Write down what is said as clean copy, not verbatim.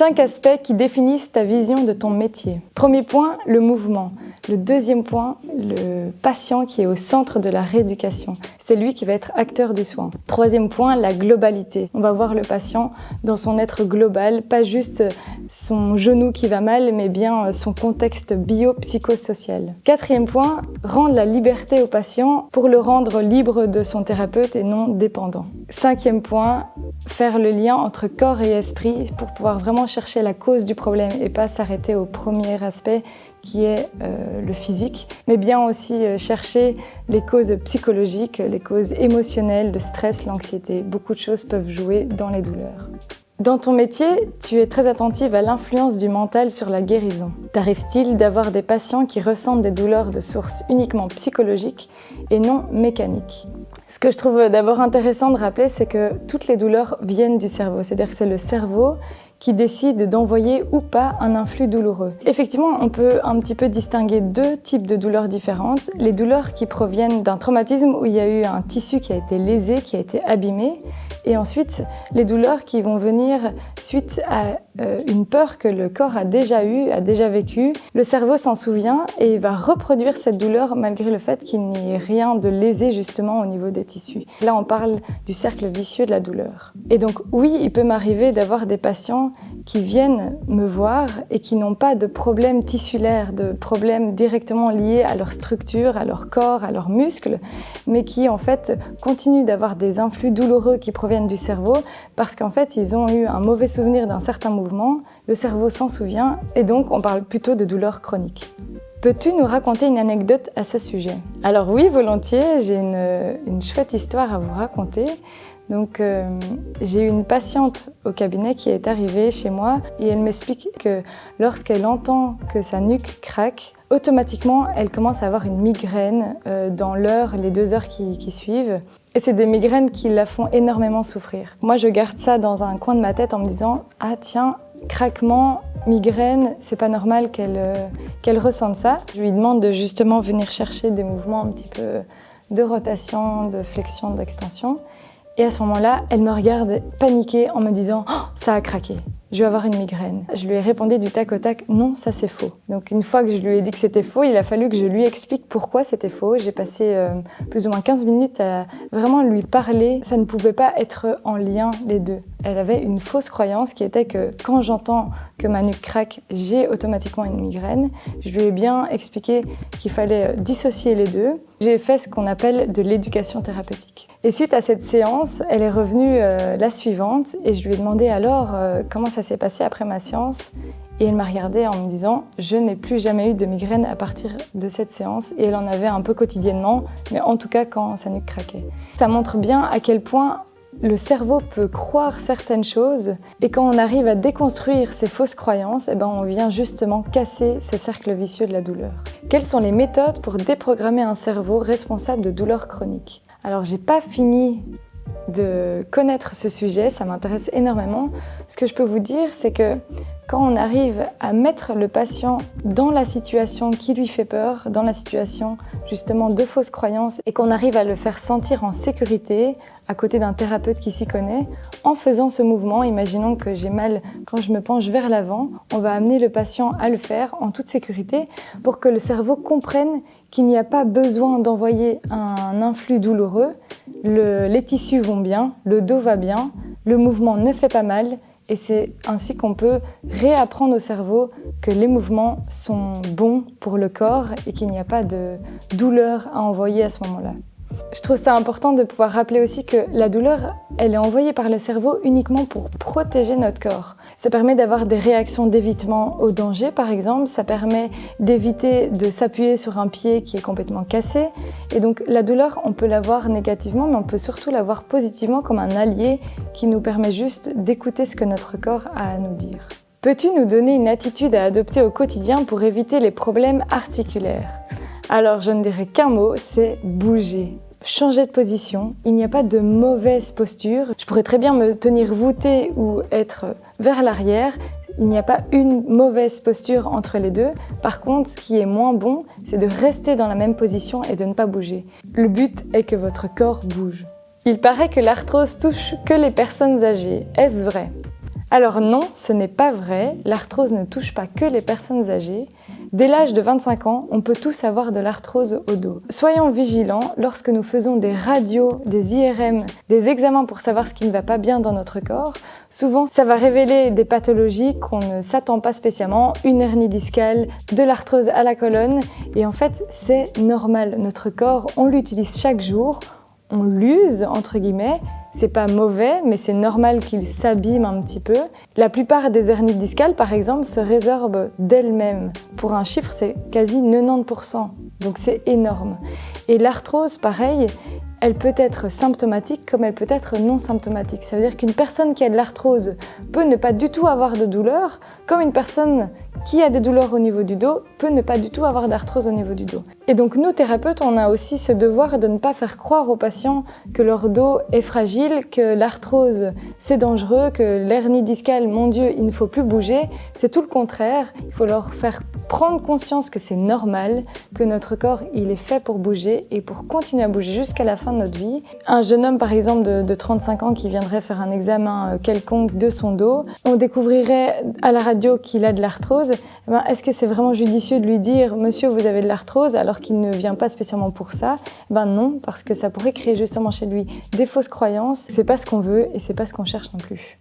5 aspects qui définissent ta vision de ton métier. Premier point, le mouvement. Le deuxième point, le patient qui est au centre de la rééducation. C'est lui qui va être acteur du soin. Troisième point, la globalité. On va voir le patient dans son être global, pas juste son genou qui va mal, mais bien son contexte bio-psychosocial. Quatrième point, rendre la liberté au patient pour le rendre libre de son thérapeute et non dépendant. Cinquième point, faire le lien entre corps et esprit pour pouvoir vraiment chercher la cause du problème et pas s'arrêter au premier aspect qui est le physique, mais bien aussi chercher les causes psychologiques, les causes émotionnelles, le stress, l'anxiété. Beaucoup de choses peuvent jouer dans les douleurs. Dans ton métier, tu es très attentive à l'influence du mental sur la guérison. T'arrive-t-il d'avoir des patients qui ressentent des douleurs de source uniquement psychologique et non mécanique ? Ce que je trouve d'abord intéressant de rappeler, c'est que toutes les douleurs viennent du cerveau. C'est-à-dire que c'est le cerveau qui décide d'envoyer ou pas un influx douloureux. Effectivement, on peut un petit peu distinguer deux types de douleurs différentes. Les douleurs qui proviennent d'un traumatisme où il y a eu un tissu qui a été lésé, qui a été abîmé, et ensuite les douleurs qui vont venir suite à une peur que le corps a déjà eue, a déjà vécue. Le cerveau s'en souvient et il va reproduire cette douleur malgré le fait qu'il n'y ait rien de lésé justement au niveau des tissus. Là, on parle du cercle vicieux de la douleur. Et donc oui, il peut m'arriver d'avoir des patients qui viennent me voir et qui n'ont pas de problèmes tissulaires, de problèmes directement liés à leur structure, à leur corps, à leurs muscles, mais qui en fait continuent d'avoir des influx douloureux qui proviennent du cerveau parce qu'en fait ils ont eu un mauvais souvenir d'un certain mouvement, le cerveau s'en souvient et donc on parle plutôt de douleurs chroniques. Peux-tu nous raconter une anecdote à ce sujet ? Alors oui, volontiers, j'ai une chouette histoire à vous raconter. Donc, j'ai eu une patiente au cabinet qui est arrivée chez moi et elle m'explique que lorsqu'elle entend que sa nuque craque, automatiquement, elle commence à avoir une migraine dans les 2 heures qui suivent. Et c'est des migraines qui la font énormément souffrir. Moi, je garde ça dans un coin de ma tête en me disant « Ah tiens, craquement, migraine, c'est pas normal qu'elle ressente ça. » Je lui demande de justement venir chercher des mouvements un petit peu de rotation, de flexion, d'extension. Et à ce moment-là, elle me regarde paniquée en me disant « Oh, ça a craqué, je vais avoir une migraine ». Je lui ai répondu du tac au tac « Non, ça c'est faux ». Donc une fois que je lui ai dit que c'était faux, il a fallu que je lui explique pourquoi c'était faux. J'ai passé plus ou moins 15 minutes à vraiment lui parler. Ça ne pouvait pas être en lien les deux. Elle avait une fausse croyance qui était que quand j'entends que ma nuque craque, j'ai automatiquement une migraine. Je lui ai bien expliqué qu'il fallait dissocier les deux. J'ai fait ce qu'on appelle de l'éducation thérapeutique. Et suite à cette séance, elle est revenue la suivante et je lui ai demandé alors comment ça s'est passé après ma séance. Et elle m'a regardée en me disant « Je n'ai plus jamais eu de migraine à partir de cette séance » et elle en avait un peu quotidiennement, mais en tout cas quand sa nuque craquait. Ça montre bien à quel point le cerveau peut croire certaines choses et quand on arrive à déconstruire ces fausses croyances, on vient justement casser ce cercle vicieux de la douleur. Quelles sont les méthodes pour déprogrammer un cerveau responsable de douleurs chroniques ? Alors, j'ai pas fini de connaître ce sujet, ça m'intéresse énormément. Ce que je peux vous dire, c'est que quand on arrive à mettre le patient dans la situation qui lui fait peur, dans la situation justement de fausses croyances, et qu'on arrive à le faire sentir en sécurité, à côté d'un thérapeute qui s'y connaît, en faisant ce mouvement, imaginons que j'ai mal quand je me penche vers l'avant, on va amener le patient à le faire en toute sécurité pour que le cerveau comprenne qu'il n'y a pas besoin d'envoyer un influx douloureux, les tissus vont bien, le dos va bien, le mouvement ne fait pas mal, et c'est ainsi qu'on peut réapprendre au cerveau que les mouvements sont bons pour le corps et qu'il n'y a pas de douleur à envoyer à ce moment-là. Je trouve ça important de pouvoir rappeler aussi que la douleur, elle est envoyée par le cerveau uniquement pour protéger notre corps. Ça permet d'avoir des réactions d'évitement au danger, par exemple. Ça permet d'éviter de s'appuyer sur un pied qui est complètement cassé. Et donc la douleur, on peut la voir négativement, mais on peut surtout la voir positivement comme un allié qui nous permet juste d'écouter ce que notre corps a à nous dire. Peux-tu nous donner une attitude à adopter au quotidien pour éviter les problèmes articulaires ? Alors, je ne dirais qu'un mot, c'est bouger. Changer de position, il n'y a pas de mauvaise posture. Je pourrais très bien me tenir voûtée ou être vers l'arrière. Il n'y a pas une mauvaise posture entre les deux. Par contre, ce qui est moins bon, c'est de rester dans la même position et de ne pas bouger. Le but est que votre corps bouge. Il paraît que l'arthrose touche que les personnes âgées. Est-ce vrai ? Alors non, ce n'est pas vrai, l'arthrose ne touche pas que les personnes âgées. Dès l'âge de 25 ans, on peut tous avoir de l'arthrose au dos. Soyons vigilants lorsque nous faisons des radios, des IRM, des examens pour savoir ce qui ne va pas bien dans notre corps. Souvent, ça va révéler des pathologies qu'on ne s'attend pas spécialement, une hernie discale, de l'arthrose à la colonne. Et en fait, c'est normal. Notre corps, on l'utilise chaque jour, on l'use, entre guillemets. C'est pas mauvais, mais c'est normal qu'il s'abîme un petit peu. La plupart des hernies discales, par exemple, se résorbent d'elles-mêmes. Pour un chiffre, c'est quasi 90%. Donc c'est énorme. Et l'arthrose, pareil, elle peut être symptomatique comme elle peut être non symptomatique. Ça veut dire qu'une personne qui a de l'arthrose peut ne pas du tout avoir de douleur, comme une personne qui a des douleurs au niveau du dos peut ne pas du tout avoir d'arthrose au niveau du dos. Et donc nous, thérapeutes, on a aussi ce devoir de ne pas faire croire aux patients que leur dos est fragile, que l'arthrose c'est dangereux, que l'hernie discale, mon Dieu, il ne faut plus bouger. C'est tout le contraire. Il faut leur faire prendre conscience que c'est normal, que notre corps il est fait pour bouger et pour continuer à bouger jusqu'à la fin de notre vie. Un jeune homme par exemple de 35 ans qui viendrait faire un examen quelconque de son dos, on découvrirait à la radio qu'il a de l'arthrose. Eh ben, est-ce que c'est vraiment judicieux de lui dire « Monsieur, vous avez de l'arthrose » alors qu'il ne vient pas spécialement pour ça? Eh ben non, parce que ça pourrait créer justement chez lui des fausses croyances. C'est pas ce qu'on veut et c'est pas ce qu'on cherche non plus.